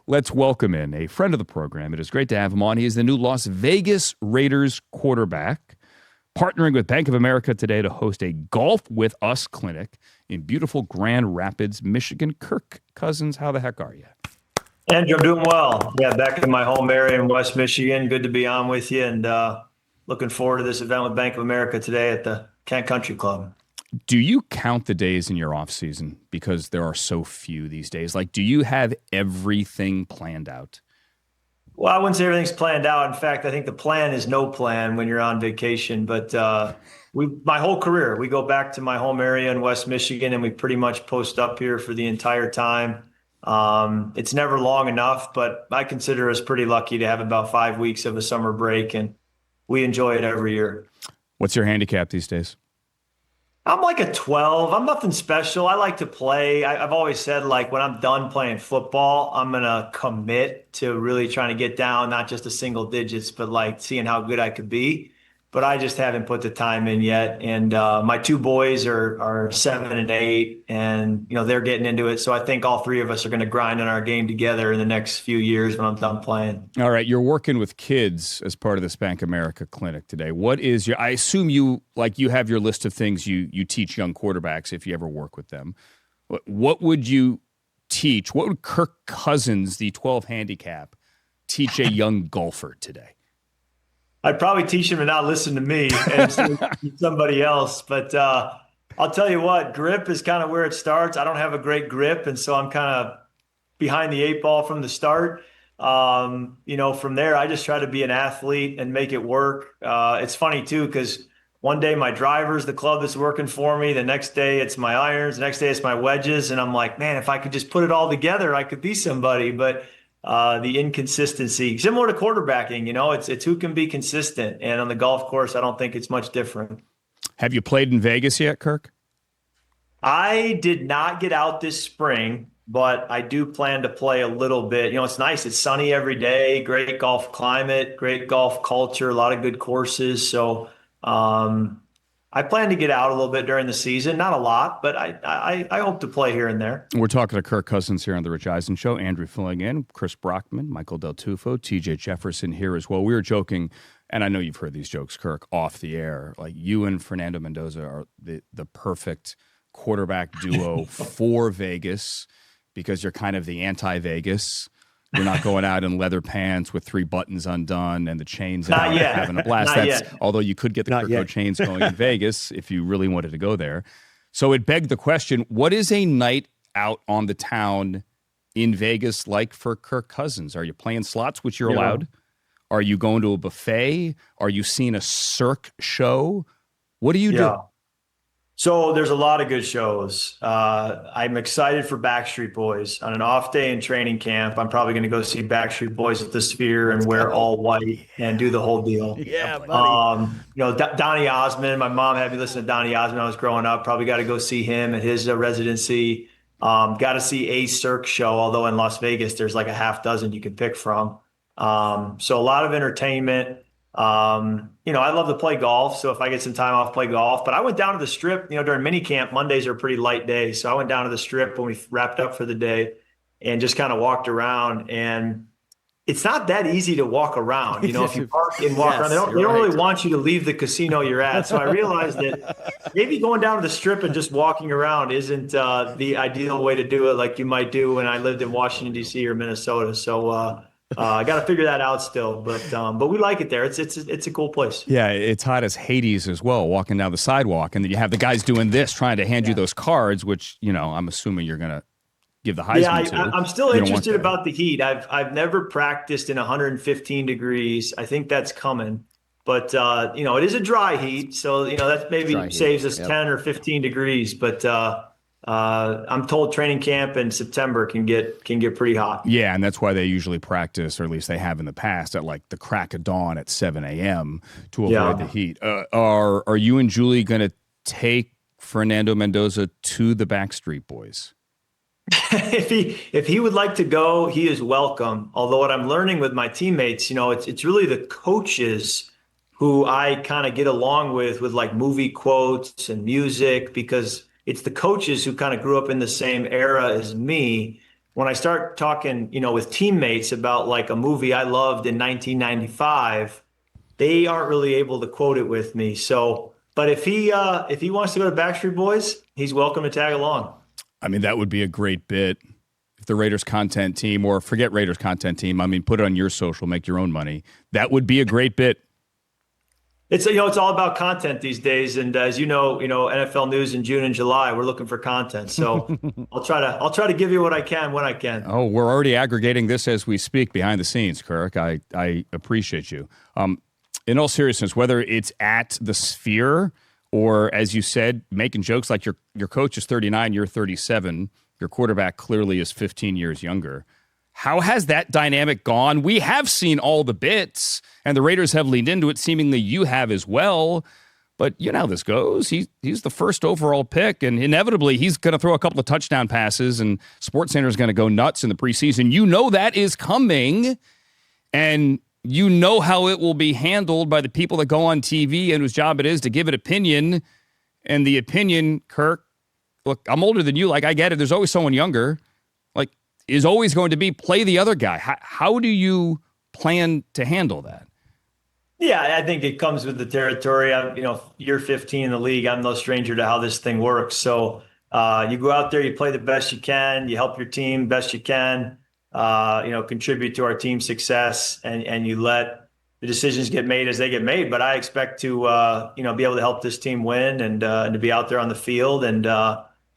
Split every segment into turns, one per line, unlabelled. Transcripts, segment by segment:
Let's welcome in a friend of the program. It is great to have him on. He is the new Las Vegas Raiders quarterback, partnering with Bank of America today to host a Golf with Us clinic in beautiful Grand Rapids, Michigan. Kirk Cousins, how the heck are you?
Andrew, I'm doing well. Yeah, back in my home area in West Michigan. Good to be on with you, and looking forward to this event with Bank of America today at the Kent Country Club.
Do you count the days in your off season? Because there are so few these days. Like, do you have everything planned out?
Well, I wouldn't say everything's planned out. In fact, I think the plan is no plan when you're on vacation. But my whole career, we go back to my home area in West Michigan, and we pretty much post up here for the entire time. It's never long enough, but I consider us pretty lucky to have about 5 weeks of a summer break, and we enjoy it every year.
What's your handicap these days?
I'm like a 12. I'm nothing special. I like to play. I've always said, like, when I'm done playing football, I'm going to commit to really trying to get down, not just the single digits, but like seeing how good I could be. But I just haven't put the time in yet. And my two boys are 7 and 8, and they're getting into it. So I think all three of us are going to grind on our game together in the next few years when I'm done playing.
All right, you're working with kids as part of this Bank America clinic today. What is your? I assume you have your list of things you teach young quarterbacks if you ever work with them. What would you teach? What would Kirk Cousins, the 12 handicap, teach a young golfer today?
I'd probably teach him to not listen to me and somebody else. But I'll tell you what, grip is kind of where it starts. I don't have a great grip, and so I'm kind of behind the 8 ball from the start. From there, I just try to be an athlete and make it work. It's funny, too, because one day my driver's the club that's working for me. The next day it's my irons. The next day it's my wedges. And I'm like, man, if I could just put it all together, I could be somebody. But the inconsistency, similar to quarterbacking, it's who can be consistent. And on the golf course, I don't think it's much different.
Have you played in Vegas yet, Kirk?
I did not get out this spring, but I do plan to play a little bit. It's nice. It's sunny every day, great golf climate, great golf culture, a lot of good courses. So I plan to get out a little bit during the season, not a lot, but I hope to play here and there.
We're talking to Kirk Cousins here on the Rich Eisen Show. Andrew filling in, Chris Brockman, Michael Del Tufo, TJ Jefferson here as well. We were joking, and I know you've heard these jokes, Kirk, off the air. Like, you and Fernando Mendoza are the perfect quarterback duo for Vegas because you're kind of the anti-Vegas. You're not going out in leather pants with 3 buttons undone and the chains out having a blast. Although you could get the Kirko chains going in Vegas if you really wanted to go there. So it begged the question, what is a night out on the town in Vegas like for Kirk Cousins? Are you playing slots, which you're allowed? Are you going to a buffet? Are you seeing a Cirque show? What do you do?
So there's a lot of good shows. I'm excited for Backstreet Boys. On an off day in training camp, I'm probably going to go see Backstreet Boys at the Sphere and wear all white and do the whole deal.
Yeah, buddy.
Donny Osmond. My mom had me listen to Donny Osmond when I was growing up. Probably got to go see him at his residency. Got to see a Cirque show, although in Las Vegas, there's like a half dozen you can pick from. So a lot of entertainment. I love to play golf. So if I get some time off, play golf. But I went down to the Strip, during mini camp. Mondays are a pretty light days. So I went down to the Strip when we wrapped up for the day and just kind of walked around. And it's not that easy to walk around. If you park and walk around, they don't really want you to leave the casino you're at. So I realized that maybe going down to the Strip and just walking around isn't the ideal way to do it, like you might do when I lived in Washington, D.C. or Minnesota. So I got to figure that out still, but we like it there. It's a cool place.
Yeah, it's hot as Hades as well, walking down the sidewalk, and then you have the guys doing this, trying to hand you those cards, which I'm assuming you're gonna give the Heisman to.
I'm still interested about the heat. I've never practiced in 115 degrees. I think that's coming, but it is a dry heat, so that maybe saves us 10 or 15 degrees, but. I'm told training camp in September can get pretty hot.
Yeah, and that's why they usually practice, or at least they have in the past, at like the crack of dawn at 7 a.m. to avoid the heat. Are you and Julie going to take Fernando Mendoza to the Backstreet Boys?
If he would like to go, he is welcome. Although what I'm learning with my teammates, it's really the coaches who I kind of get along with like movie quotes and music, because it's the coaches who kind of grew up in the same era as me. when I start talking, with teammates about like a movie I loved in 1995, they aren't really able to quote it with me. So, but if he wants to go to Backstreet Boys, he's welcome to tag along.
I mean, that would be a great bit. If the Raiders content team, or forget Raiders content team, I mean, put it on your social, make your own money. That would be a great bit.
It's it's all about content these days, and as you know, NFL news in June and July, we're looking for content. So I'll try to give you what I can when I can.
Oh, we're already aggregating this as we speak behind the scenes, Kirk. I appreciate you. In all seriousness, whether it's at the Sphere or, as you said, making jokes like your coach is 39, you're 37, your quarterback clearly is 15 years younger. How has that dynamic gone? We have seen all the bits, and the Raiders have leaned into it. Seemingly you have as well. But you know how this goes. He's the first overall pick, and inevitably he's going to throw a couple of touchdown passes, and SportsCenter is going to go nuts in the preseason. You know that is coming, and you know how it will be handled by the people that go on TV and whose job it is to give an opinion. And the opinion, Kirk, look, I'm older than you. Like, I get it. There's always someone younger. Like, is always going to be play the other guy. How do you plan to handle that?
Yeah, I think it comes with the territory. Year 15 in the league, I'm no stranger to how this thing works. So you go out there, you play the best you can, you help your team best you can, contribute to our team's success, and you let the decisions get made as they get made. But I expect to, be able to help this team win and to be out there on the field, and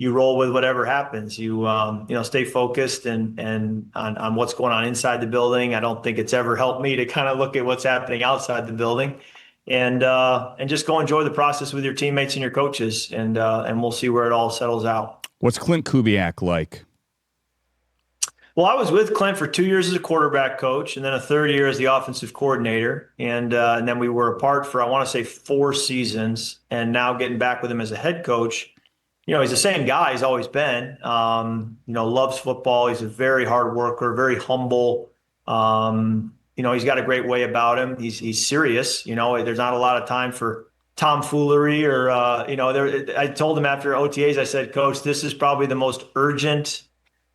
you roll with whatever happens. You, stay focused and on what's going on inside the building. I don't think it's ever helped me to kind of look at what's happening outside the building, and just go enjoy the process with your teammates and your coaches, and we'll see where it all settles out.
What's Clint Kubiak like?
Well, I was with Clint for 2 years as a quarterback coach, and then a third year as the offensive coordinator. And then we were apart for, I want to say, 4 seasons. And now getting back with him as a head coach, he's the same guy he's always been. Loves football. He's a very hard worker, very humble. He's got a great way about him. He's serious. There's not a lot of time for tomfoolery or, I told him after OTAs, I said, Coach, this is probably the most urgent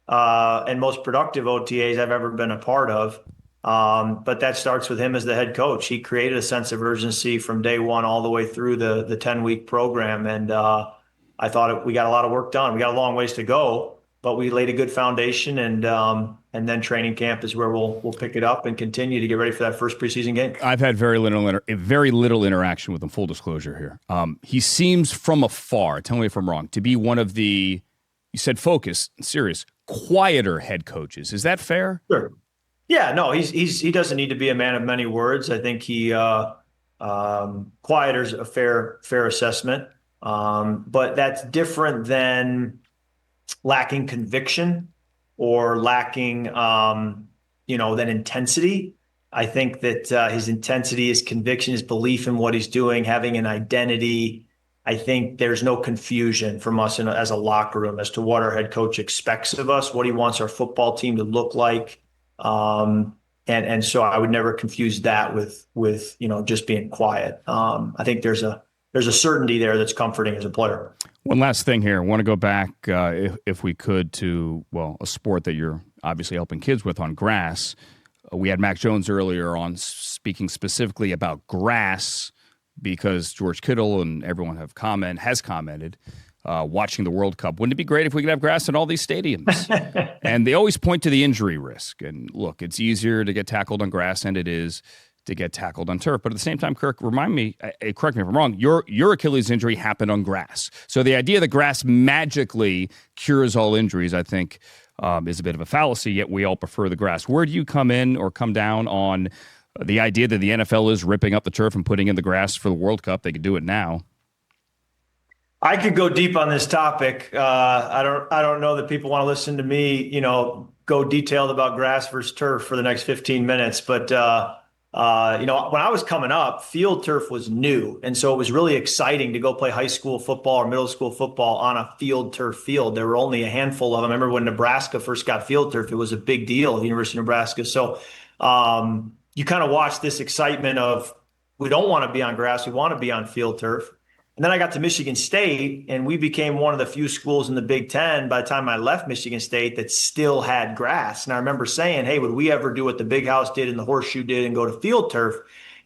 and most productive OTAs I've ever been a part of. But that starts with him as the head coach. He created a sense of urgency from day one all the way through the 10-week program. And I thought we got a lot of work done. We got a long ways to go, but we laid a good foundation. And then training camp is where we'll pick it up and continue to get ready for that first preseason game.
I've had very little interaction with him, full disclosure here. He seems from afar, tell me if I'm wrong, to be one of the, you said focus, serious, quieter head coaches. Is that fair?
Sure. Yeah, no, he doesn't need to be a man of many words. I think he quieter's a fair assessment. But that's different than lacking conviction or lacking than intensity. I think that his intensity, his conviction, his belief in what he's doing, having an identity. I think there's no confusion from us as a locker room as to what our head coach expects of us, what he wants our football team to look like. And so I would never confuse that with just being quiet. I think there's a certainty there that's comforting as a player.
One last thing here. I want to go back, if we could, to, a sport that you're obviously helping kids with on grass. We had Mac Jones earlier on speaking specifically about grass, because George Kittle and everyone has commented, watching the World Cup, wouldn't it be great if we could have grass in all these stadiums? And they always point to the injury risk. And look, it's easier to get tackled on grass than it is to get tackled on turf. But at the same time, Kirk, correct me if I'm wrong, your Achilles injury happened on grass. So the idea that grass magically cures all injuries, I think, is a bit of a fallacy, yet we all prefer the grass. Where do you come in or come down on the idea that the NFL is ripping up the turf and putting in the grass for the World Cup? They could do it now.
I could go deep on this topic. I don't know that people want to listen to me, go detailed about grass versus turf for the next 15 minutes. But, when I was coming up, field turf was new. And so it was really exciting to go play high school football or middle school football on a field turf field. There were only a handful of them. I remember when Nebraska first got field turf, it was a big deal at the University of Nebraska. So, you kind of watch this excitement of, we don't want to be on grass, we want to be on field turf. And then I got to Michigan State, and we became one of the few schools in the Big Ten by the time I left Michigan State that still had grass. And I remember saying, hey, would we ever do what the Big House did and the Horseshoe did and go to field turf?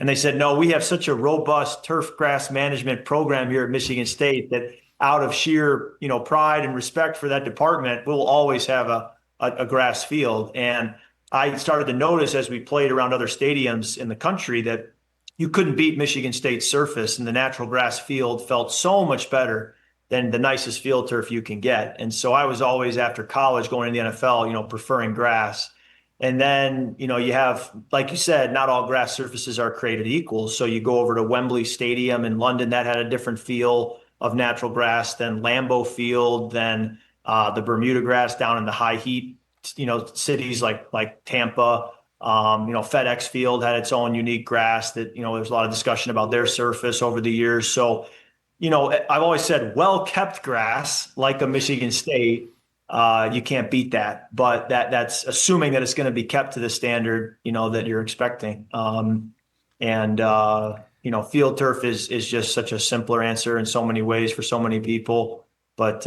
And they said, no, we have such a robust turf grass management program here at Michigan State that out of sheer, pride and respect for that department, we'll always have a grass field. And I started to notice as we played around other stadiums in the country that you couldn't beat Michigan State's surface, and the natural grass field felt so much better than the nicest field turf you can get. And so I was always, after college, going to the NFL, preferring grass. And then, you have, like you said, not all grass surfaces are created equal. So you go over to Wembley Stadium in London, that had a different feel of natural grass than Lambeau Field, than the Bermuda grass down in the high heat, cities like Tampa. FedEx Field had its own unique grass that, there's a lot of discussion about their surface over the years. So, I've always said well-kept grass, like a Michigan State, you can't beat that. But that's assuming that it's going to be kept to the standard, that you're expecting. Field turf is just such a simpler answer in so many ways for so many people. But,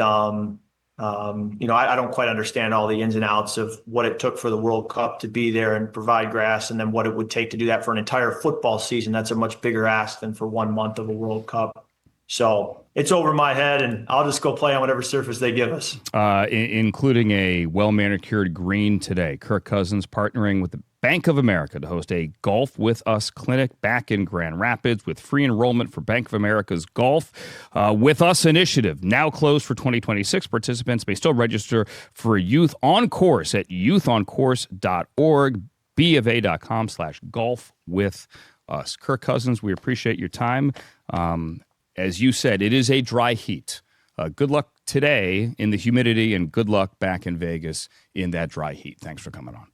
I don't quite understand all the ins and outs of what it took for the World Cup to be there and provide grass, and then what it would take to do that for an entire football season. That's a much bigger ask than for 1 month of a World Cup. So it's over my head, and I'll just go play on whatever surface they give us.
Including a well-manicured green today. Kirk Cousins partnering with the Bank of America to host a Golf With Us clinic back in Grand Rapids with free enrollment for Bank of America's Golf With Us initiative. Now closed for 2026. Participants may still register for Youth on Course at youthoncourse.org, bofa.com/golf with us. Kirk Cousins, we appreciate your time. As you said, it is a dry heat. Good luck today in the humidity, and good luck back in Vegas in that dry heat. Thanks for coming on.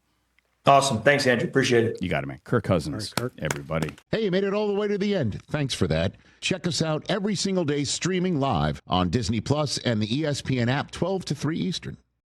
Awesome. Thanks, Andrew. Appreciate it.
You got it, man. Kirk Cousins,
All right, Kirk.
Everybody.
Hey, you made it all the way to the end. Thanks for that. Check us out every single day streaming live on Disney Plus and the ESPN app 12 to 3 Eastern.